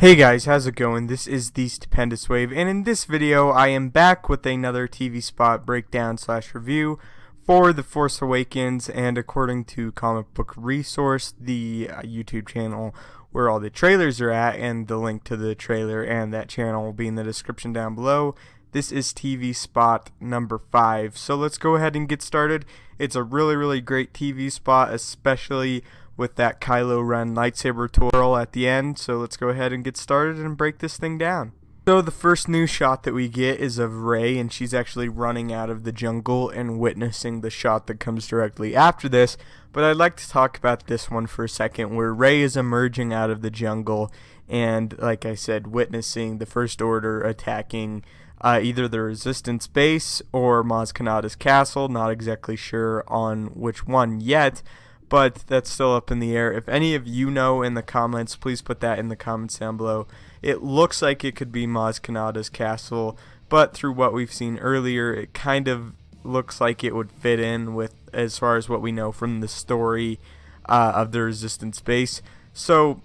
Hey guys, how's it going? This is the Stupendous Wave, and in this video I am back with another TV spot breakdown / review for The Force Awakens, and according to Comic Book Resource, the YouTube channel where all the trailers are at, and the link to the trailer and that channel will be in the description down below. This is TV spot number 5, so let's go ahead and get started. It's a really great TV spot, especially with that Kylo Ren lightsaber twirl at the end. So let's go ahead and get started and break this thing down. So the first new shot that we get is of Rey, and she's actually running out of the jungle and witnessing the shot that comes directly after this. But I'd like to talk about this one for a second, where Rey is emerging out of the jungle and, like I said, witnessing the First Order attacking either the Resistance base or Maz Kanata's castle. Not exactly sure on which one yet, but that's still up in the air. If any of you know in the comments, please put that in the comments down below. It looks like it could be Maz Kanata's castle, but through what we've seen earlier, it kind of looks like it would fit in with as far as what we know from the story of the Resistance base. So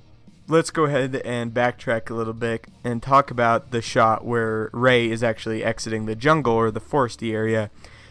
let's go ahead and backtrack a little bit and talk about the shot where Rey is actually exiting the jungle or the foresty area.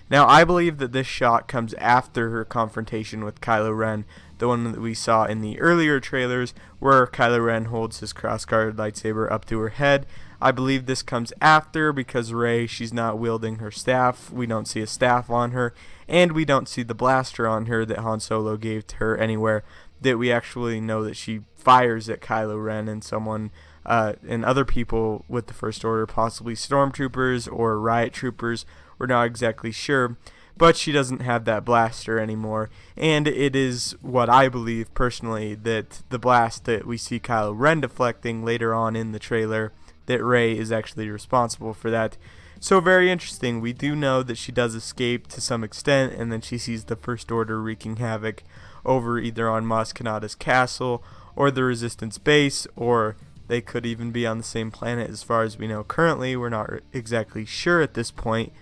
Now, I believe that this shot comes after her confrontation with Kylo Ren, the one that we saw in the earlier trailers, where Kylo Ren holds his cross-guarded lightsaber up to her head. I believe this comes after because Rey, she's not wielding her staff. We don't see a staff on her, and we don't see the blaster on her that Han Solo gave to her anywhere, that we actually know that she fires at Kylo Ren and someone and other people with the First Order, possibly stormtroopers or riot troopers. We're not exactly sure, but she doesn't have that blaster anymore, and it is what I believe personally that the blast that we see Kylo Ren deflecting later on in the trailer, that Rey is actually responsible for that. So very interesting. We do know that she does escape to some extent, and then she sees the First Order wreaking havoc over either on Maz Kanata's castle or the Resistance base, or they could even be on the same planet as far as we know currently. We're not exactly sure at this point.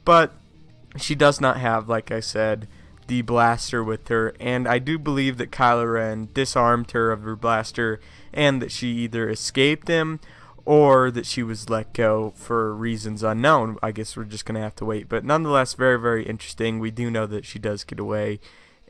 But she does not have, like I said, the blaster with her, and I do believe that Kylo Ren disarmed her of her blaster, and that she either escaped him or that she was let go for reasons unknown. I guess we're just going to have to wait, but nonetheless, very interesting. We do know that she does get away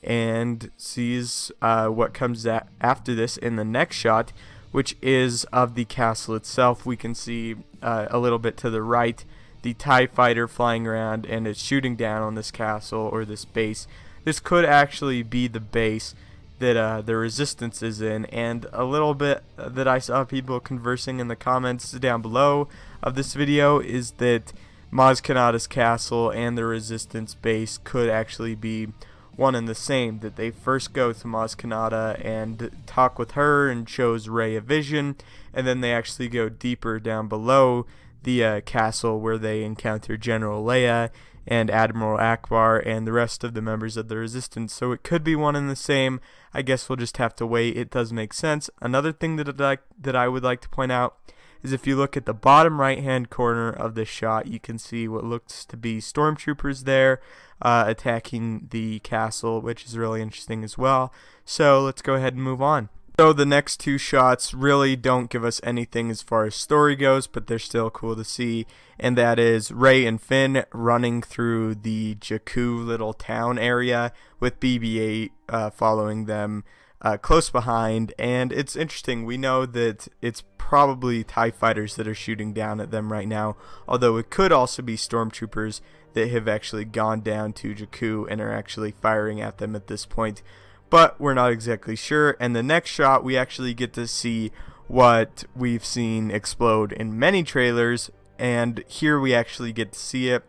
and sees what comes after this in the next shot, which is of the castle itself. We can see a little bit to the right the TIE fighter flying around, and it's shooting down on this castle or this base. This could actually be the base that the Resistance is in, and a little bit that I saw people conversing in the comments down below of this video is that Maz Kanata's castle and the Resistance base could actually be one and the same, that they first go to Maz Kanata and talk with her and shows Rey a vision, and then they actually go deeper down below the castle where they encounter General Leia and Admiral Akbar and the rest of the members of the Resistance. So it could be one and the same. I guess we'll just have to wait. It does make sense. Another thing that I would like to point out is if you look at the bottom right hand corner of this shot, you can see what looks to be stormtroopers there attacking the castle, which is really interesting as well. So let's go ahead and move on. So the next two shots really don't give us anything as far as story goes, but they're still cool to see, and that is Rey and Finn running through the Jakku little town area with BB-8 following them close behind. And it's interesting, we know that it's probably TIE fighters that are shooting down at them right now, although it could also be stormtroopers that have actually gone down to Jakku and are actually firing at them at this point. But we're not exactly sure. And the next shot, we actually get to see what we've seen explode in many trailers, and here we actually get to see it.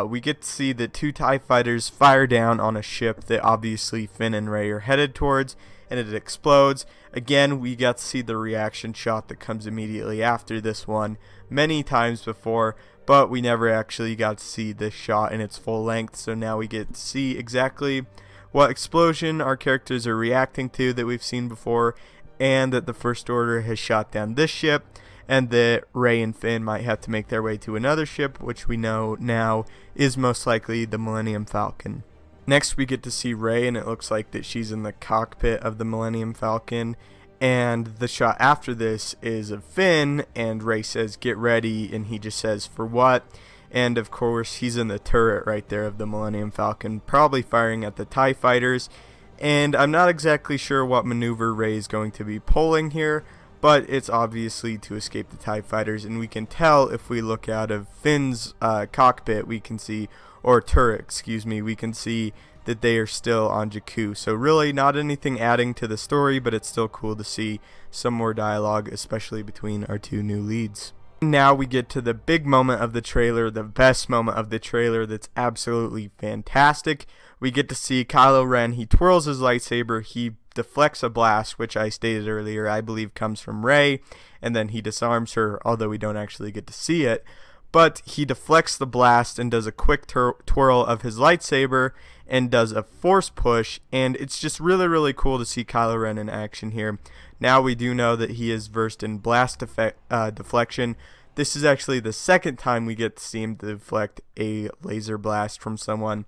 We get to see the two TIE fighters fire down on a ship that obviously Finn and Rey are headed towards, and it explodes. Again, we got to see the reaction shot that comes immediately after this one many times before, but we never actually got to see this shot in its full length, so now we get to see exactly what explosion our characters are reacting to that we've seen before, and that the First Order has shot down this ship, and that Rey and Finn might have to make their way to another ship, which we know now is most likely the Millennium Falcon. Next we get to see Rey, and it looks like that she's in the cockpit of the Millennium Falcon, And the shot after this is of Finn, and Rey says, "Get ready," and he just says, "For what?" And of course, he's in the turret right there of the Millennium Falcon, probably firing at the TIE fighters. And I'm not exactly sure what maneuver Rey is going to be pulling here, but it's obviously to escape the TIE fighters. And we can tell if we look out of Finn's cockpit, we can see, or turret, excuse me, we can see that they are still on Jakku. So really not anything adding to the story, but it's still cool to see some more dialogue, especially between our two new leads. Now we get to the big moment of the trailer, the best moment of the trailer that's absolutely fantastic. We get to see Kylo Ren. He twirls his lightsaber, he deflects a blast, which I stated earlier I believe comes from Rey, and then he disarms her, although we don't actually get to see it. But he deflects the blast and does a quick twirl of his lightsaber and does a force push, and it's just really cool to see Kylo Ren in action here. Now we do know that he is versed in blast deflection. This is actually the second time we get to see him deflect a laser blast from someone,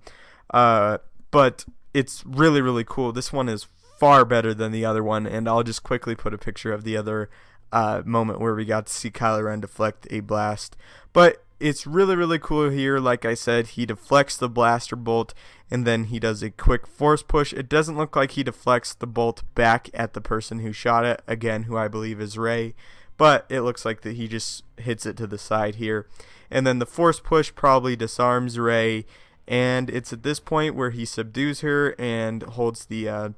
but it's really cool. This one is far better than the other one, and I'll just quickly put a picture of the other moment where we got to see Kylo Ren deflect a blast. But it's really cool here. Like I said, he deflects the blaster bolt and then he does a quick force push. It doesn't look like he deflects the bolt back at the person who shot it, again, who I believe is Rey, but it looks like that he just hits it to the side here. And then the force push probably disarms Rey, and it's at this point where he subdues her and holds the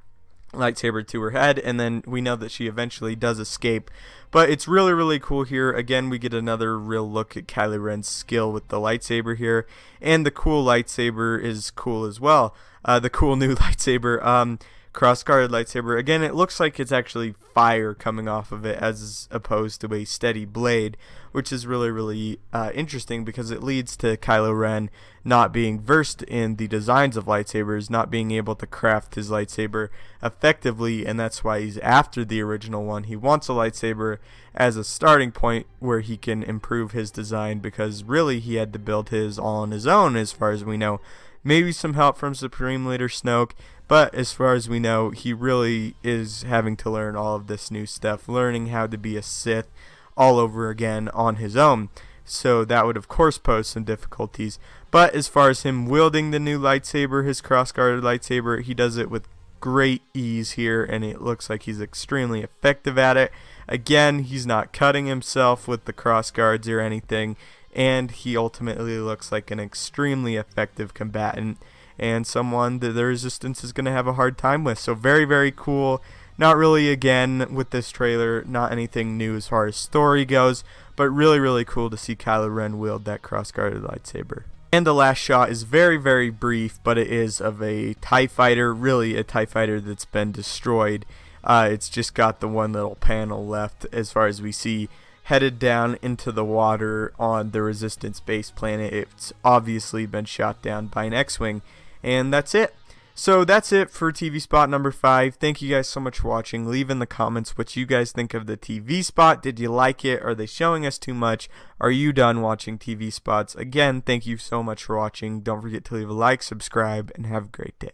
lightsaber to her head, and then we know that she eventually does escape. But it's really cool here. Again, we get another real look at Kylo Ren's skill with the lightsaber here, and the cool lightsaber is cool as well. The cool new lightsaber, cross-guarded lightsaber. Again, it looks like it's actually fire coming off of it as opposed to a steady blade, which is really interesting because it leads to Kylo Ren not being versed in the designs of lightsabers, not being able to craft his lightsaber effectively, and that's why he's after the original one. He wants a lightsaber as a starting point where he can improve his design, because really he had to build his all on his own as far as we know. Maybe some help from Supreme Leader Snoke, but as far as we know, he really is having to learn all of this new stuff, learning how to be a Sith all over again on his own. So that would of course pose some difficulties. But as far as him wielding the new lightsaber, his cross-guarded lightsaber, he does it with great ease here, and it looks like he's extremely effective at it. Again, he's not cutting himself with the cross guards or anything, and he ultimately looks like an extremely effective combatant and someone that the Resistance is going to have a hard time with. So very cool. Not really, again, with this trailer, not anything new as far as story goes, but really cool to see Kylo Ren wield that cross-guarded lightsaber. And the last shot is very brief, but it is of a TIE fighter, really a TIE fighter that's been destroyed. It's just got the one little panel left as far as we see, headed down into the water on the Resistance base planet. It's obviously been shot down by an X-Wing, and that's it. So that's it for TV spot number 5. Thank you guys so much for watching. Leave in the comments what you guys think of the TV spot. Did you like it? Are they showing us too much? Are you done watching TV spots? Again, thank you so much for watching. Don't forget to leave a like, subscribe, and have a great day.